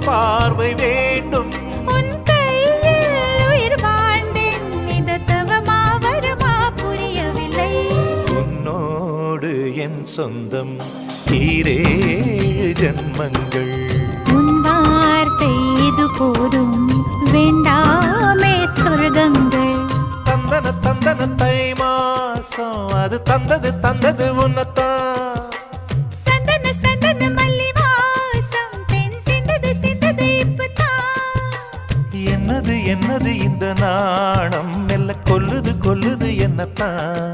பார்வை வேண்டும். உன் கையில் உயிர் வாழ்ந்தேன், இது தவமா வரமா புரியவில்லை. உன்னோடு என் சொந்தம் ஈரேழு ஜன்மங்கள். உன் வார்த்தை இது போதும், வேண்டாமே சொர்க்கங்கள். தந்தன தந்தன தை மாசம் அது தந்தது உன்னத்தான். சந்தன சந்தன மல்லி வாசம் தென் சிந்தது இப்பதான். என்னது இந்த நாணம் மெல்ல கொல்லுது என்னத்தான்.